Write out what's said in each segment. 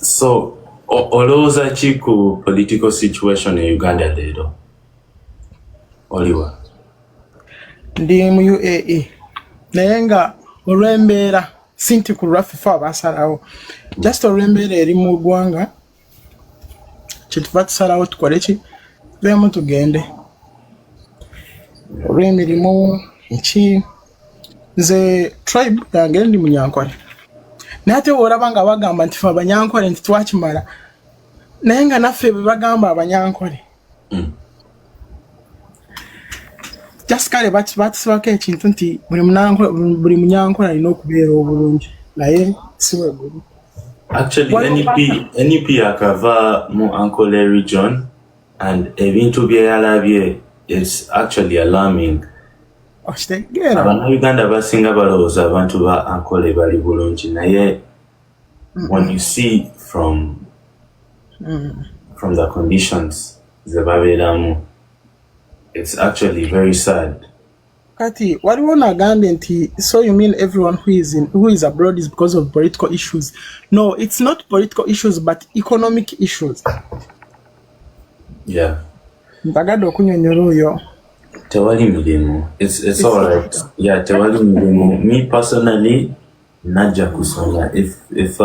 So olowooza ki ku political situation in Uganda leero? Oliwa ndi mu UAE naye nga olw'embeera sinti ku lwaffe fe abasalawo just olw'embeera eri mu ggwanga kyetuva tusalawo tukole ki tubeemu tugende olw'emirimu eki nze tribe yange ndi Munyankole naye ate olaba nga bagamba nti fe Abanyankole nti twakimala naye nga naffe bwe bagamba Abanyankole just kale batusibako ekintu nti buli Munyankole alina okubeera obulungi naye si bwe guli. Actually NEP akava mu Ankole region and ebintu bye yalabye is actually alarming. Uganda basinga balowooza abantu ba Ankole bali bulungi naye when you see from the conditions ze babeeramu, it's actually very sad. Kati waliwo nagambye nti so you mean everyone who is abroad is because of political issues? No, it's not political issues but economic issues. Yeah. Mbagadde okunyonyola oyo. Tewali mirimu. It's all right. Yeah, tewali mirimu. Me personally, najja kusoma. If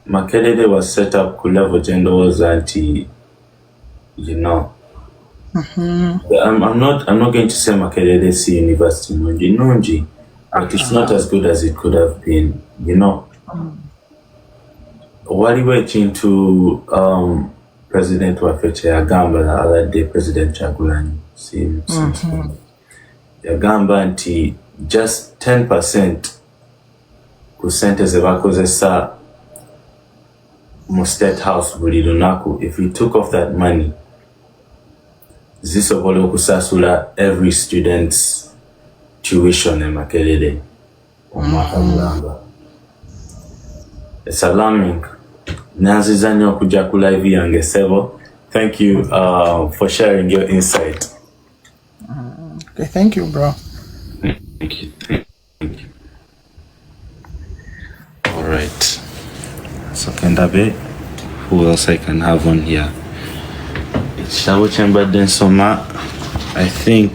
Makerere was set up ku level ndowooza nti, you know, I'm not going to say Makerere si university nungi, but it's not as good as it could have been, you know. Waliwo ekintu President waffe yagamba the other day, President Chagulanyi yagamba nti just 10% ku sente ze bakozesa mu State House buli lunaku, if we took off that money zisobola okusasula every student's tuition in Makerere omwaka mulamba. It's alarming. Nanziza nnyo okujja ku live yange Sebo. Thank you for sharing your insight. Okay, thank you, bro. Thank you. All right. So Kendabe, who else I can have on here? Shabo Chembadde nsoma, I think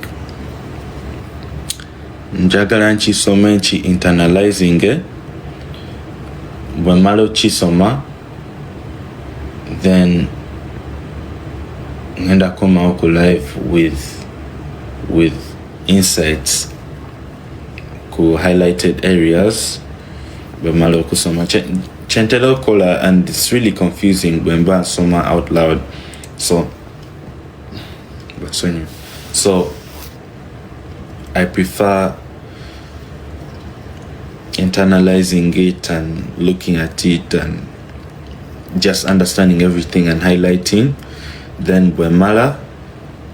njagala nkisome nki internalizing bwe mmala okisoma then ngenda komawo ku live with insights ku highlighted areas bwe mmala okusoma kyentera okukola, and it's really confusing bwe mba nsoma out loud, so I prefer internalizing it and looking at it and just understanding everything and highlighting. Then bwemala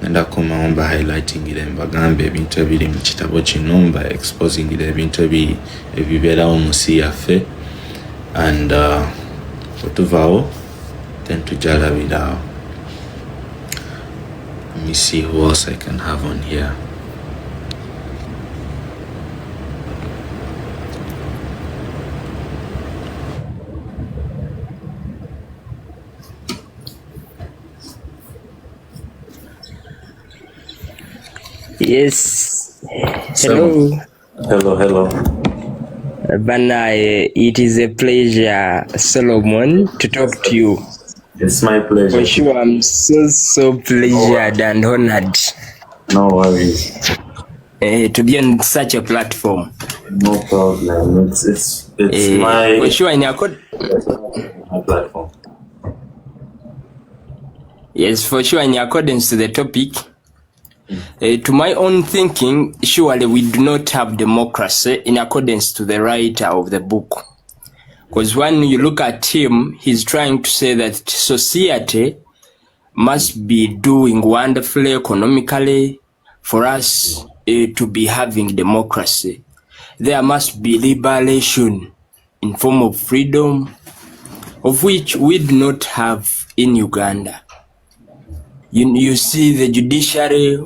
ngenda komaomba highlighting ile mbagambe ebintu ebiri mu kitabo kino, mba exposing ile ebintu ebibeerawo mu nsi yaffe, and otuvaawo then tujalabiraawo. Let me see who else I can have on here. Yes. Hello. Hello. Bana, it is a pleasure, Solomon, to talk to you. It's my pleasure. For sure, I'm so pleasured and honored. No worries. To be on such a platform. No problem. It's my for sure my platform. Yes, for sure, in accordance to the topic. To my own thinking, surely we do not have democracy in accordance to the writer of the book. Because when you look at him, he's trying to say that society must be doing wonderfully economically for us to be having democracy. There must be liberation in form of freedom, of which we do not have in Uganda. You see, the judiciary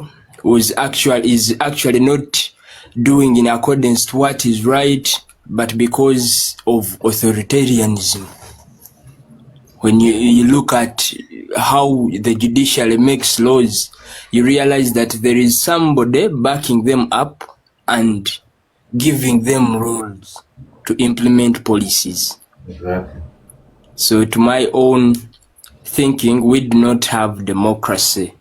is actually not doing in accordance to what is right, but because of authoritarianism. When you look at how the judiciary makes laws, you realize that there is somebody backing them up and giving them rules to implement policies. Exactly. So to my own thinking, we do not have democracy,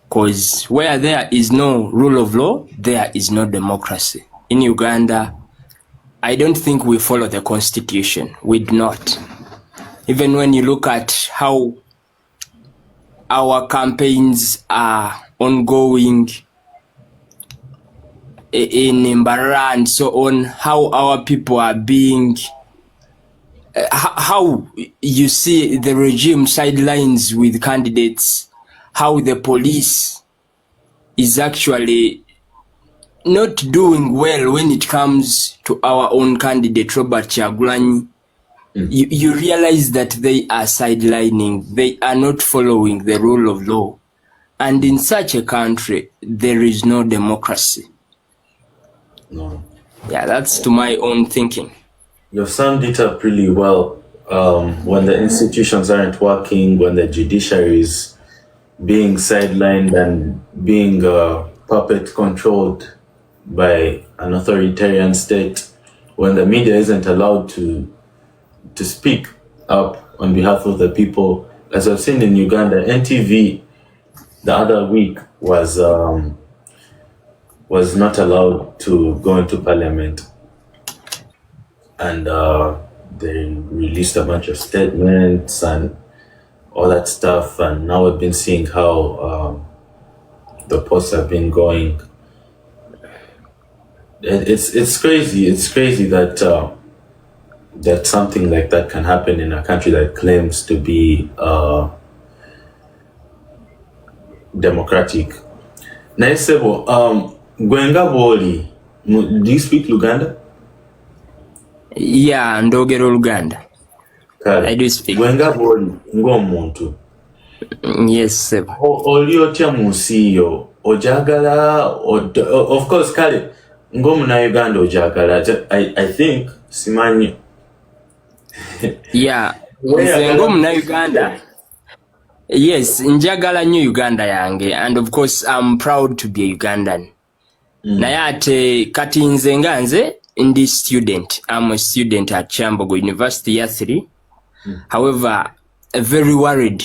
because where there is no rule of law, there is no democracy. In Uganda, I don't think we follow the constitution. We do not. Even when you look at how our campaigns are ongoing in Mbara and so on, how our people are being, how you see the regime sidelines with candidates, how the police is actually not doing well when it comes to our own candidate, Robert Kyagulanyi. You realize that they are sidelining, they are not following the rule of law. And in such a country, there is no democracy. No. Yeah, that's to my own thinking. You've summed it up really well. When the institutions aren't working, when the judiciary is being sidelined and being puppet controlled by an authoritarian state, when the media isn't allowed to speak up on behalf of the people, as I've seen in Uganda, NTV the other week was not allowed to go into parliament, and they released a bunch of statements and all that stuff. And now we've been seeing how the posts have been going. It's crazy. It's crazy that that something like that can happen in a country that claims to be democratic. Naisebo, Gwenga Boli, do you speak Luganda? Yeah, ndogero Luganda. I do speak. Gwenga Boli, ng'omuntu. Yes, sir. Oli otya mu nsi yo, ojagala, of course, kale, ng'omuna Uganda ojagala, I think, simanyi. Yeah, ng'omuna Uganda. Yes, njagala nnyo Uganda yange, and of course I'm proud to be a Ugandan. Naye ate kati nze nga nze ndi student. I'm a student at Kyambogo University Year 3. However, very worried.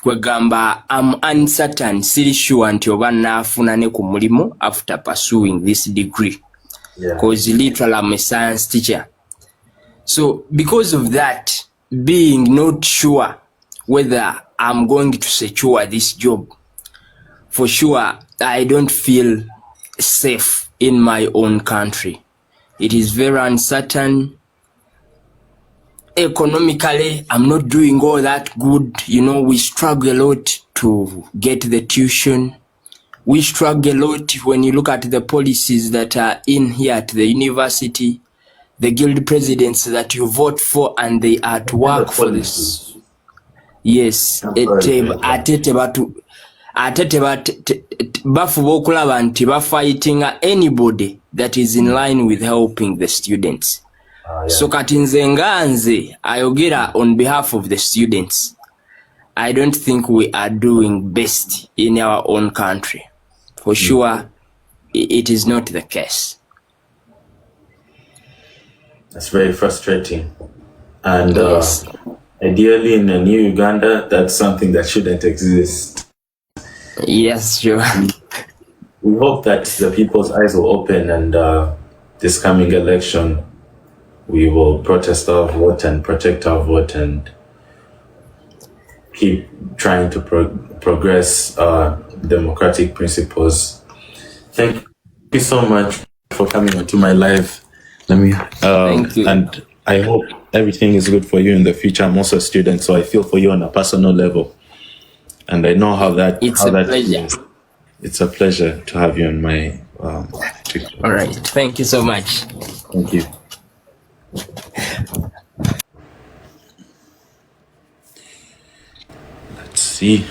Kwegamba I'm uncertain, siri sure nti oba naafuna ne ku mulimu after pursuing this degree. Because literally I'm a science teacher. So because of that, being not sure whether I'm going to secure this job, for sure I don't feel safe in my own country. It is very uncertain. Economically, I'm not doing all that good. You know, we struggle a lot to get the tuition. We struggle a lot when you look at the policies that are in here at the university, the guild presidents that you vote for, and they are to work for this. Yes, atete bafuba okulaba nti bafighting anybody that is in line with helping the students. So kati nze nga nze ayogera on behalf of the students. I don't think we are doing best in our own country. For sure, it is not the case. That's very frustrating. And yes. Ideally in a new Uganda, that's something that shouldn't exist. Yes, sure. We hope that the people's eyes will open, and this coming election, we will protest our vote and protect our vote and keep trying to progress democratic principles. Thank you so much for coming onto my live. Thank you. And I hope everything is good for you in the future. I'm also a student, so I feel for you on a personal level. And I know how that pleasure. It's a pleasure to have you on my all right. Thank you so much. Thank you. Let's see.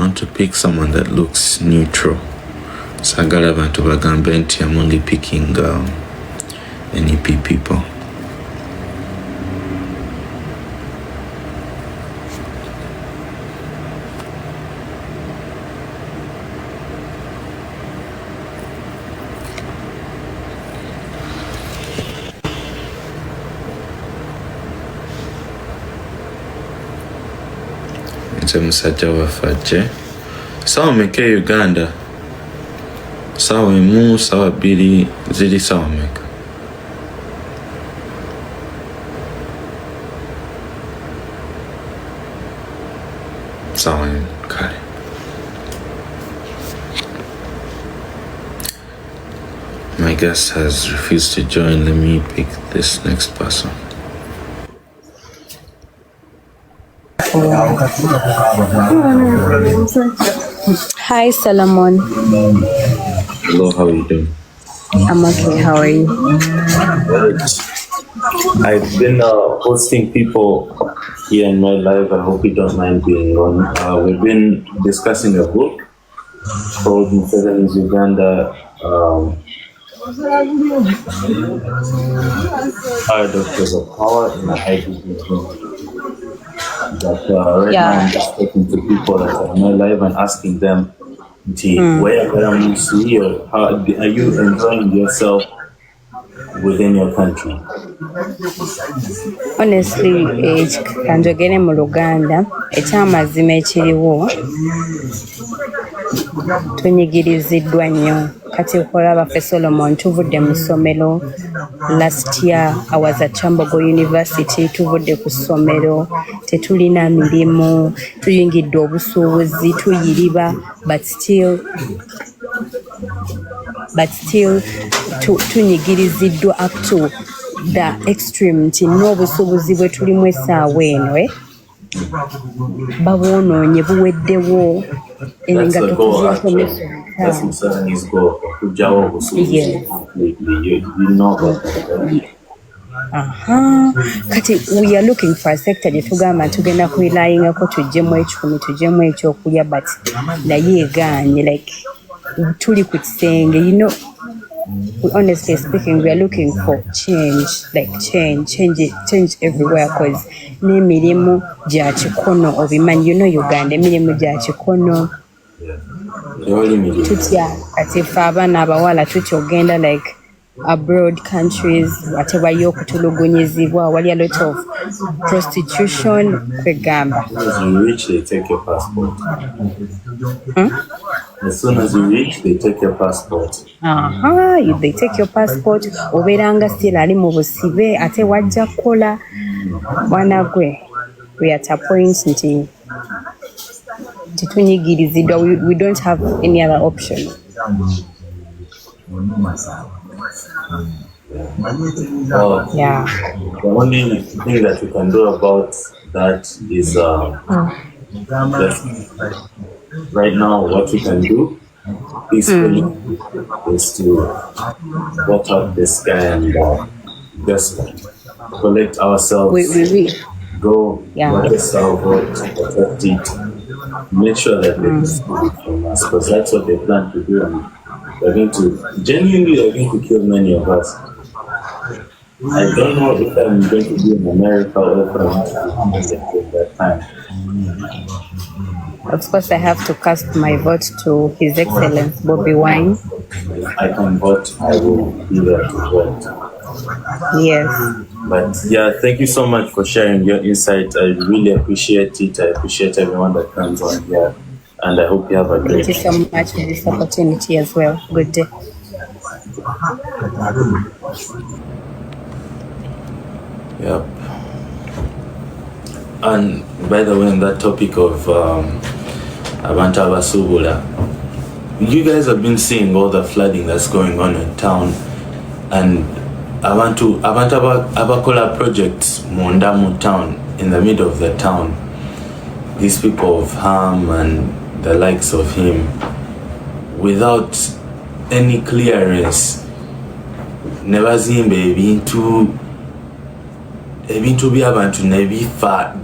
I want to pick someone that looks neutral. Sagala abantu bagambe nti I'm only picking NEP people. Musajja waffe sawa meka Uganda, sawa emu, sawa bbiri, ziri sawa meka? Sawa kale. My guest has refused to join. Let me pick this next person. Hi, Solomon. Hello, how are you doing? I'm okay. How are you? I've been hosting people here in my life. I hope you don't mind being on. We've been discussing a book called Museveni's Uganda, Paradoxes of Power in a Hybrid Movement. But right now I'm just talking to people that are in my life and asking them, where you see, or how are you enjoying yourself within your country? Honestly, kanjogere mu Luganda, ekyamazima ekiriwo tunyigiriziddwa nnyo. Kati okulaba ffe Solomon tuvudde mu ssomero. Last year I was at Chambogo University, tuvudde ku ssomero, tetulina mirimu, tuyingidde obusuubuzi, tuyiriba, but still tunyigiriziddwa up to the extreme nti n'obusuubuzi bwe tulimu essaawa eno babwonoonye buweddewo nga tetuzyasomesa. That's Museveni's goal. Kujawa obusuubuzi completely. You know that. Kati we are looking for a sector gye tugamba tugenda kwelayingako tuggyemu ekikumi tuggyemu ekyokulya, but naye egaanye, like tuli ku kisenge, you know. Honestly speaking, we are looking for change, like change everywhere, because n'emirimu gya kikono obimanyi, you know Uganda emirimu gya kikono. Tutya kati ffe abaana abawala tutya ogenda like abroad countries ate wali okutulugunyizibwa, wali a lot of prostitution kwegamba. As you reach, they take your passport. As soon as you reach, they take your passport. They take your passport. Oberanga still ali mu busibe ate wajja kukola mwana gwe. We at a point nti tunyigiriziddwa. We don't have any other option. Yeah. The only thing that you can do about that is right now what we can do peacefully is to vote out this guy and just collect ourselves. Go protest our vote, protect it, make sure that they steal from us, because that's what they plan to do. And they're going to kill many of us. I don't know if I'm going to be in America or if I'm going to be at that time. Of course, I have to cast my vote to His Excellency Bobby Wine. If I can vote, I will be there to vote. Yes. But yeah, thank you so much for sharing your insight. I really appreciate it. I appreciate everyone that comes on here. And I hope you have a great day. Thank you so much for this opportunity as well. Good day. Yep. And by the way, on that topic of Abantu Abasubula, you guys have been seeing all the flooding that's going on in town, and Abantu Abakola projects Mondamu town, in the middle of the town. These people of harm and the likes of him, without any clearance, never seen baby into be abantu nebi fa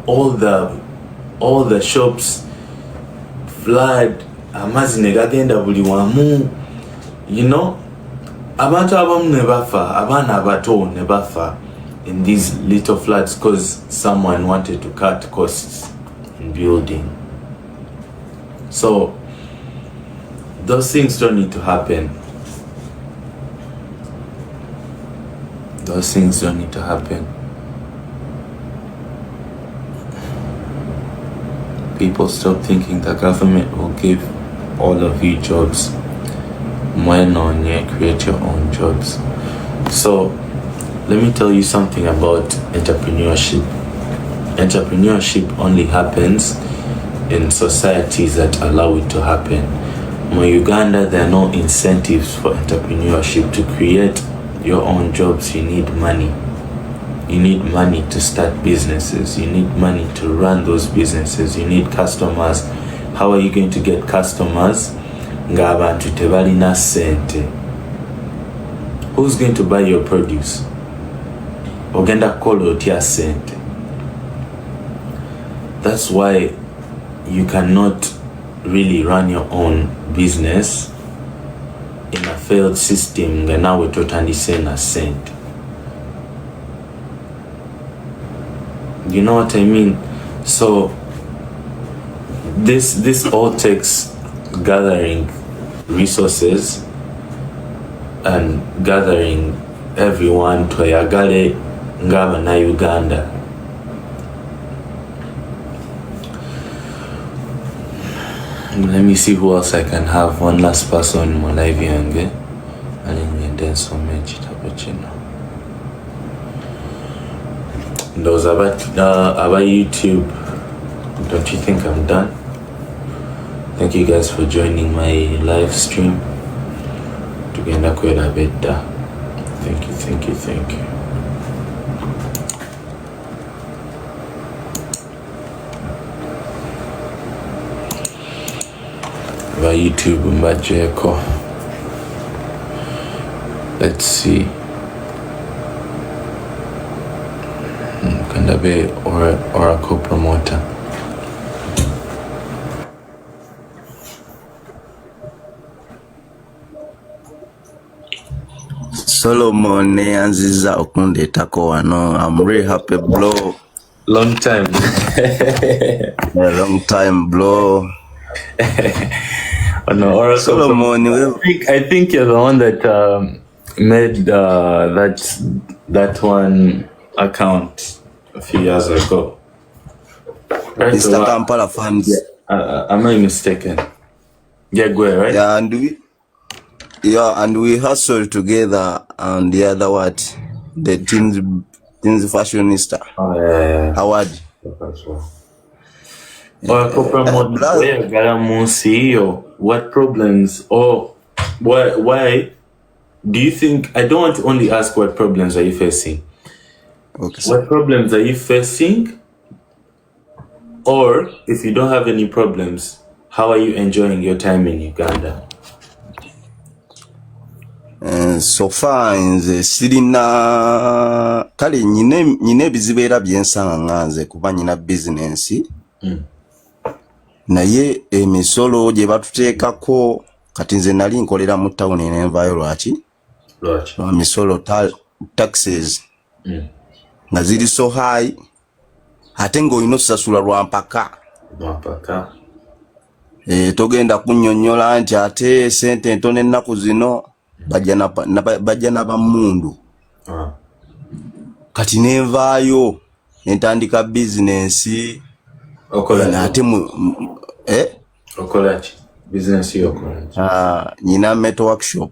all the shops flood amazzi ne gagenda buli wamu, you know, abantu abamu ne bafa, abaana abato ne bafa in these little floods because someone wanted to cut costs in building. So those things don't need to happen. Those things don't need to happen. People stop thinking the government will give all of you jobs. When on you create your own jobs. So let me tell you something about entrepreneurship. Entrepreneurship only happens in societies that allow it to happen. In Uganda, there are no incentives for entrepreneurship. To create your own jobs, you need money. You need money to start businesses. You need money to run those businesses. You need customers. How are you going to get customers? Ng'abantu tebalina sente. Who's going to buy your produce? Ogenda kukola otya sente? That's why you cannot really run your own business in a failed system nga nawe totandise na sente. You know what I mean? So this all takes gathering resources and gathering everyone twayagale ngaba na Uganda. Let me see who else I can have. One last person in my life yange and then so much chitapachino. Those about YouTube. Don't you think I'm done? Thank you guys for joining my live stream. Tugenda kwera beta. Thank you, thank you, thank you. By YouTube mbajeko. Let's see. Kanda be Oracle promoter. Solomon Neanziza Okunde Tako wano. I'm really happy, bro. Long time. Yeah, long time, bro. Oh, no, Oracle Solomon, I think you're the one that made that one account a few years ago. Right? it's the Kampala funds. Yeah, am I mistaken? Yeah, go ahead, right? Yeah, and we hustled together, and the other the teens fashionista. Oh, yeah. Howard. What problems or why do you think? I don't want to only ask what problems are you facing. Okay. What problems are you facing? Or if you don't have any problems, how are you enjoying your time in Uganda? So far nze sirina kale nyine ebizibu era byensanga nganze kuba nyina business. Naye emisolo gye batuteekako kati nze nali nkolera mu town enenvayo Lwaki. Misolo taxes nga ziri so high ate ng'olina okusasula lwa mpaka. Togenda kunnyonnyola nti ate sente ntono ennaku zino bajja n'abamundu. Kati nenvaayo entandika bizinensi. Ate Okola ki? Business yokola. Nyina metal workshop.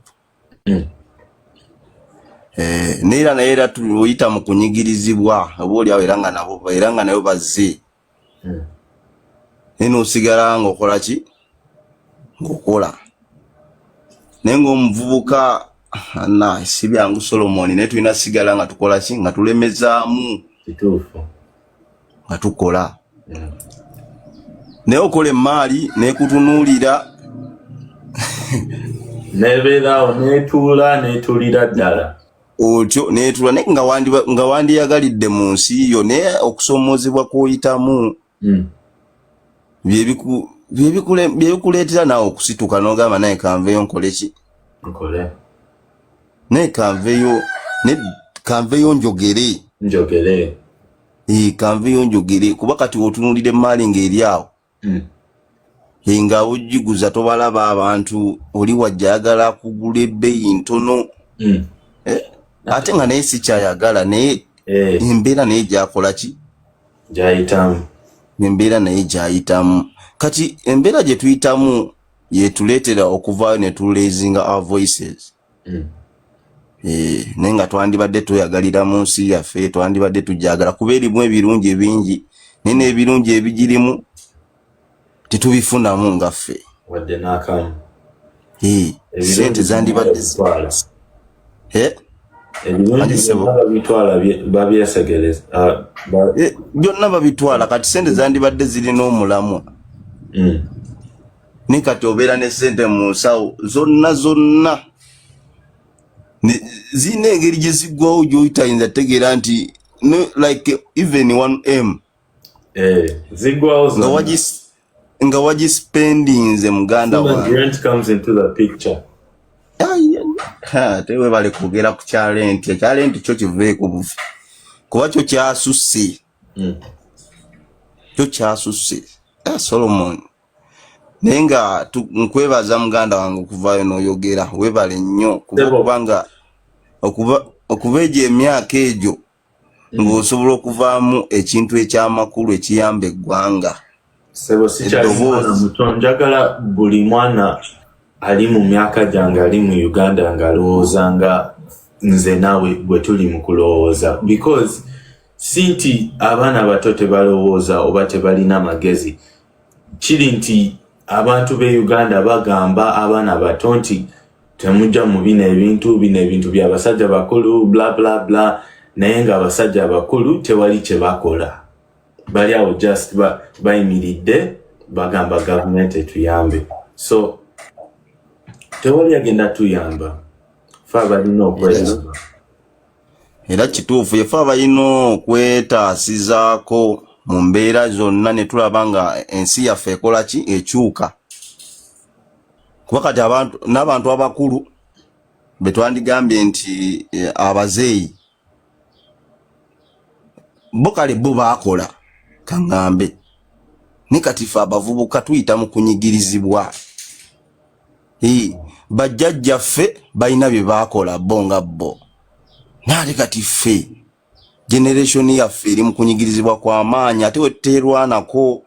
Neera naye era tuyita mu kunyigirizibwa obaoli awo era nga nayo bazze. Naye n'osigala ng'okola ki? Ng'okola. Naye ng'omuvubuka si byangu Solomon, naye tulina sigala nga tukola ki? Nga tulemezaamu. Kituufu. Nga tukola. Naye okola emaali n'ekutunuulira. Nebeeraawo n'etuulira ddala. Otyo n'etuula naye nga wandiyagalidde mu nsi yo naye okusomoozebwa kw'oyitamu byebikuleetera naawe okusituka n'ogamba naye kanveeyo nkole ki naye kanveeyo njogere kanveeyo njogere kuba kati otunuulira emaali ng'eri awo nga ojiguza tobalaba abantu oli wajjayagala kugula ebbeeyi ntono ate nga naye sikyayagala naye embeera naye gyakola ki embeera naye gyayitamu kati embeera gye tuyitamu yetuleetera okuvaayo ne tuleezinga our voices naye nga twandibadde tweyagalira mu nsi yaffe twandibadde tujagala kuba erimu ebirungi bingi naye n'ebirungi ebigirimu tetubifunamu ngaffe wadde n'akamu sente zandibadde byonna babitwala kati sente zandibadde zirina omulamwa ni kati obeera ne sente mu nsawo zonna zirina engeri gye ziggwawo gy'oyitayinza tegeera nti like even 1M ziggwawo nga wagispendinze muganda wange tewe bali kugera ku kyalenti kyo kiveeko bufi kuba kyo kyasusse Solomon naye nga nkwebaza muganda wange okuvaayo n'oyogera webale nnyo kubanga okuba egyo emyaka egyo ng'osobola okuvaamu ekintu ekyamakulu ekiyamba eggwanga sebo sikyali mwana muto njagala buli mwana ali mu myaka gyange ali mu Uganda ng'alowooza nga nze naawe bwe tuli mu kulowooza because si nti abaana bato tebalowooza oba tebalina magezi kiri nti abantu b'e Uganda bagamba abaana bato nti temujja mu bino ebintu by'abasajja bakulu bla bla bla naye nga abasajja abakulu tewali kye bakola bali awo just bayimiridde bagamba gavumenti etuyambe so tewali agenda tuyamba fe abalina okweyamba era kituufu yefe abalina okwetaasizaako mu mbeera zonna ne tulaba nga ensi yaffe ekola ki ekyuka kuba kati n'abantu abakulu be twandigambye nti abazeeyi bo kale bo baakola kaŋŋambe ne kati ffe abavubuka tuyita mu kunyigirizibwa bajjajjaffe balina bye baakola bo nga bo naate kati ffe generation yaffe eri mu kunyigirizibwa kw'amaanyi ate wetuteerwanako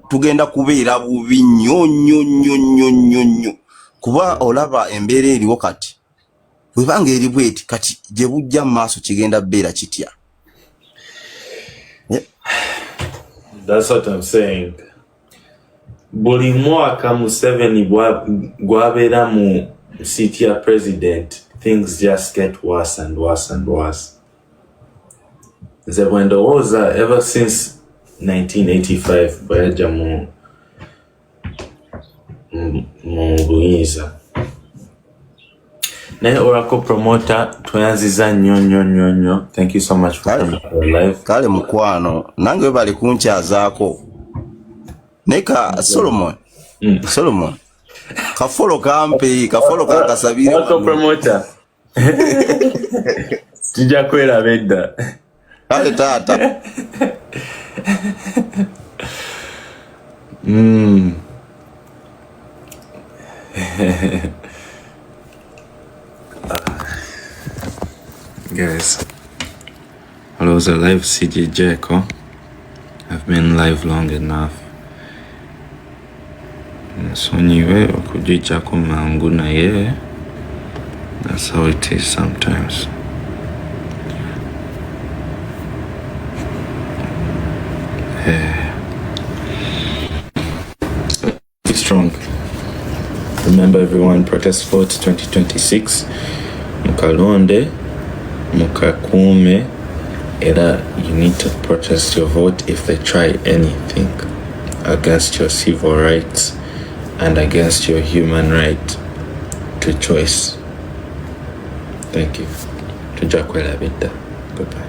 tugenda kubeera bubi nnyo kuba olaba embeera eriwo kati webanga eri bweti kati gye bujja mu maaso kigenda beera kitya. That's what I'm saying. Buli mwaka Museveni gwabeera mu seat ya president, things just get worse and worse and worse. Nze bwe ndowooza ever since 1985 bweyajja mu buyinza. Naye Oracle promoter tweyanziza nnyo. Thank you so much for coming to our live. Kale mukwano nange bali kunkyazaako neka Solomon kafolo kampe kankasabire Oracle promoter tujja kweraba edda kale taata Guys, hello, the live CJ ko. I've been live long enough. Sonyiwe okujija ko mangu naye. That's how it is sometimes. Be strong. Remember everyone, protest vote 2026. Mukalonde, mukakume, era you need to protest your vote if they try anything against your civil rights and against your human right to choice. Thank you. Tujakwela bidda. Goodbye.